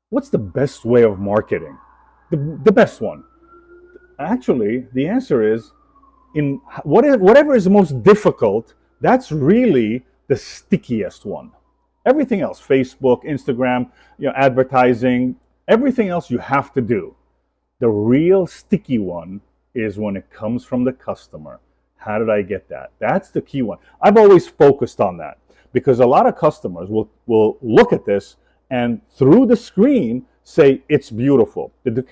What's the best way of marketing? The best one. Actually, the answer is in whatever is most difficult, that's really the stickiest one. Everything else, Facebook, Instagram, advertising, everything else you have to do. The real sticky one is when it comes from the customer. How did I get that? That's the key one. I've always focused on that because a lot of customers will look at this and through the screen say it's beautiful. Did the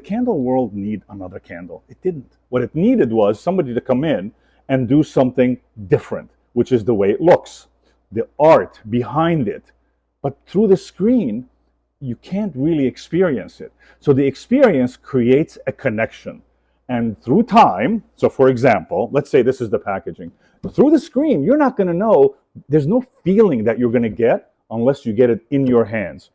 candle world need another candle? It didn't. What it needed was somebody to come in and do something different, which is the way it looks, the art behind it. But through the screen, you can't really experience it. So the experience creates a connection. And through time, so for example, let's say this is the packaging. Through the screen, you're not going to know, there's no feeling that you're going to get unless you get it in your hands.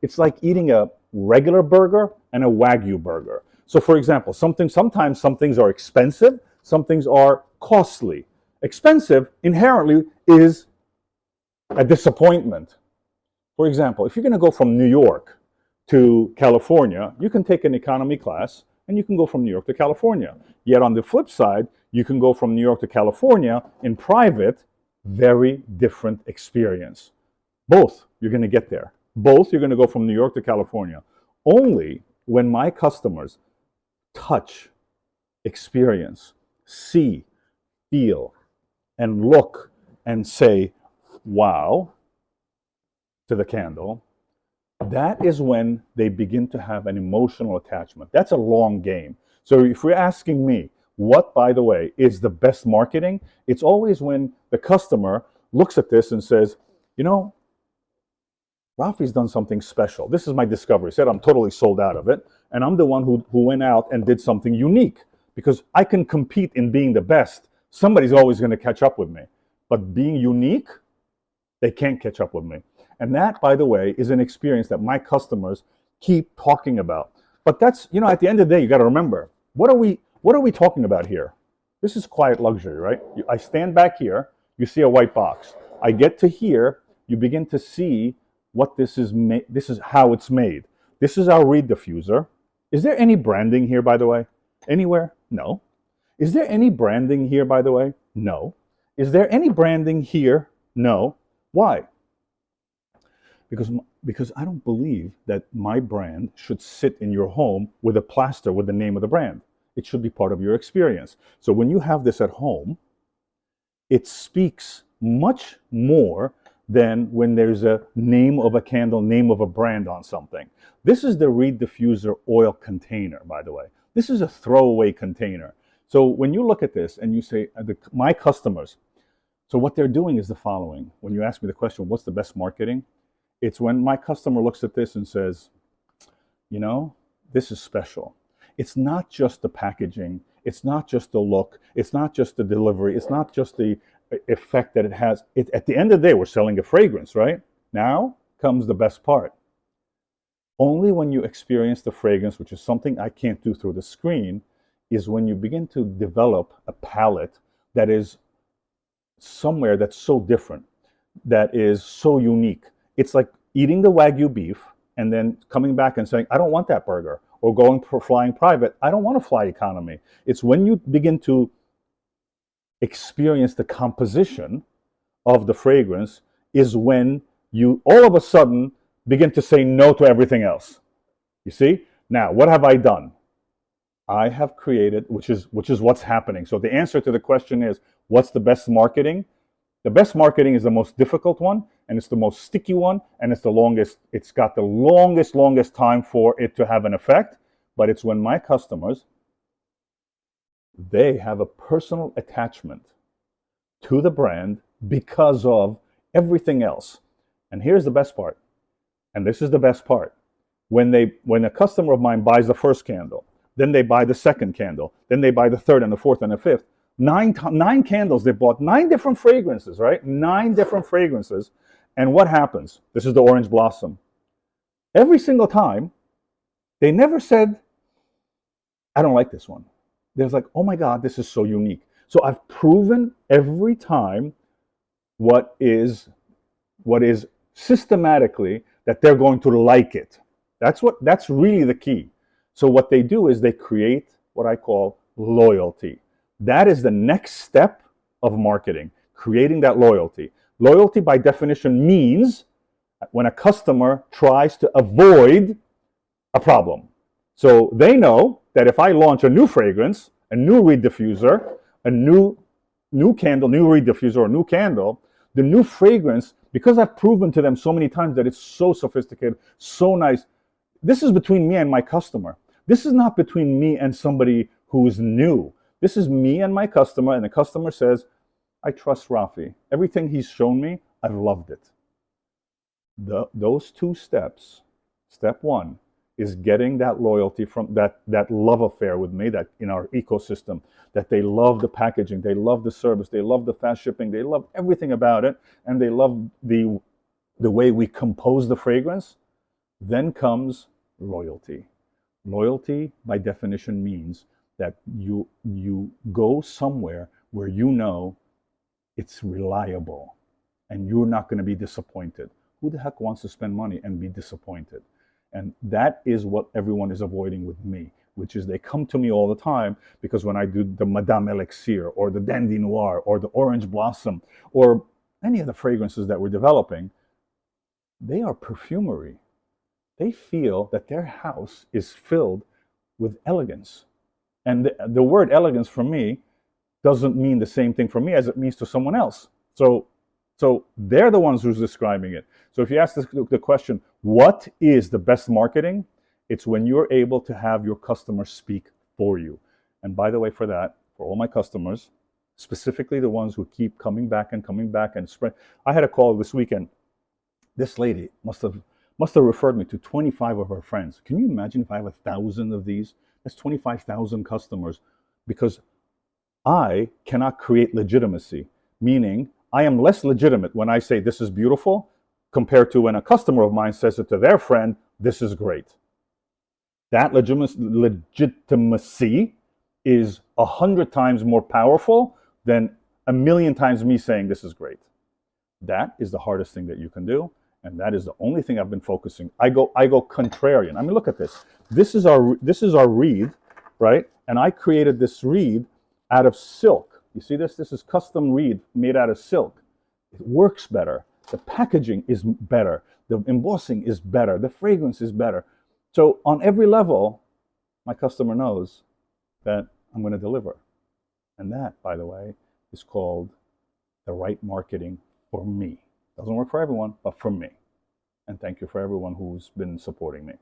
It's like eating a regular burger and a Wagyu burger. So for example, sometimes some things are expensive, some things are costly. Expensive inherently is a disappointment. For example, if you're going to go from New York to California, you can take an economy class and you can go from New York to California. Yet on the flip side, you can go from New York to California in private, very different experience. Both, you're going to get there. Both, you're going to go from New York to California. Only when my customers touch, experience, see, feel, and look and say, wow, to the candle, that is when they begin to have an emotional attachment. That's a long game. So if you're asking me, what, by the way, is the best marketing? It's always when the customer looks at this and says, you know, Rafi's done something special. This is my discovery. He said I'm totally sold out of it. And I'm the one who went out and did something unique because I can compete in being the best. Somebody's always going to catch up with me. But being unique, they can't catch up with me. And that, by the way, is an experience that my customers keep talking about. But that's, at the end of the day, you got to remember, what are we talking about here? This is quiet luxury, right? I stand back here, you see a white box. I get to here, you begin to see what this is this is how it's made. This is our reed diffuser. Is there any branding here, by the way? Anywhere? No. Is there any branding here, by the way? No. Is there any branding here? No. Why? Because I don't believe that my brand should sit in your home with a plaster with the name of the brand. It should be part of your experience. So when you have this at home, it speaks much more than when there's a name of a candle, name of a brand on something. This is the reed diffuser oil container, by the way. This is a throwaway container. So when you look at this and you say, my customers, so what they're doing is the following. When you ask me the question, what's the best marketing? It's when my customer looks at this and says, this is special. It's not just the packaging. It's not just the look. It's not just the delivery. It's not just the effect that it has. At the end of the day, we're selling a fragrance, right? Now comes the best part. Only when you experience the fragrance, which is something I can't do through the screen, is when you begin to develop a palette that is somewhere that's so different, that is so unique. It's like eating the Wagyu beef and then coming back and saying, I don't want that burger. Or going for flying private, I don't want to fly economy. It's when you begin to experience the composition of the fragrance is when you all of a sudden begin to say no to everything else. You see? Now, what have I done? I have created, which is what's happening. So the answer to the question is, what's the best marketing? The best marketing is the most difficult one, and it's the most sticky one, and it's the longest. It's got the longest time for it to have an effect, but it's when my customers, they have a personal attachment to the brand because of everything else. And here's the best part, and this is the best part. When a customer of mine buys the first candle, then they buy the second candle, then they buy the third and the fourth and the fifth, nine candles they bought, 9 different fragrances, right? 9 different fragrances. And what happens? This is the orange blossom. Every single time, they never said, I don't like this one. They're like, oh my God, this is so unique. So I've proven every time what is systematically that they're going to like it. That's really the key. So what they do is they create what I call loyalty. That is the next step of marketing, creating that loyalty. Loyalty by definition means when a customer tries to avoid a problem. So they know that if I launch a new fragrance, a new reed diffuser, a new candle, new reed diffuser, or new candle, the new fragrance, because I've proven to them so many times that it's so sophisticated, so nice. This is between me and my customer. This is not between me and somebody who is new. This is me and my customer, and the customer says, I trust Rafi. Everything he's shown me, I've loved it. Those two steps, step one, is getting that loyalty from that love affair with me, that in our ecosystem, that they love the packaging, they love the service, they love the fast shipping, they love everything about it, and they love the way we compose the fragrance. Then comes loyalty. Loyalty by definition means that you go somewhere where you know it's reliable and you're not going to be disappointed. Who the heck wants to spend money and be disappointed? And that is what everyone is avoiding with me, which is they come to me all the time because when I do the Madame Elixir or the Dandy Noir or the Orange Blossom or any of the fragrances that we're developing, they are perfumery. They feel that their house is filled with elegance. And the word elegance for me doesn't mean the same thing for me as it means to someone else. So they're the ones who's describing it. So if you ask the question, what is the best marketing? It's when you're able to have your customers speak for you. And by the way, for that, for all my customers, specifically the ones who keep coming back and spread. I had a call this weekend. This lady must have referred me to 25 of her friends. Can you imagine if I have 1,000 of these? That's 25,000 customers, because I cannot create legitimacy, meaning I am less legitimate when I say this is beautiful compared to when a customer of mine says it to their friend, this is great. That legitimacy is 100 times more powerful than 1,000,000 times me saying this is great. That is the hardest thing that you can do, and that is the only thing I've been focusing. I go contrarian. I mean, look at this. This is our reed, right? And I created this reed out of silk. You see this? This is custom reed made out of silk. It works better. The packaging is better. The embossing is better. The fragrance is better. So on every level, my customer knows that I'm going to deliver. And that, by the way, is called the right marketing for me. Doesn't work for everyone, but for me. And thank you for everyone who's been supporting me.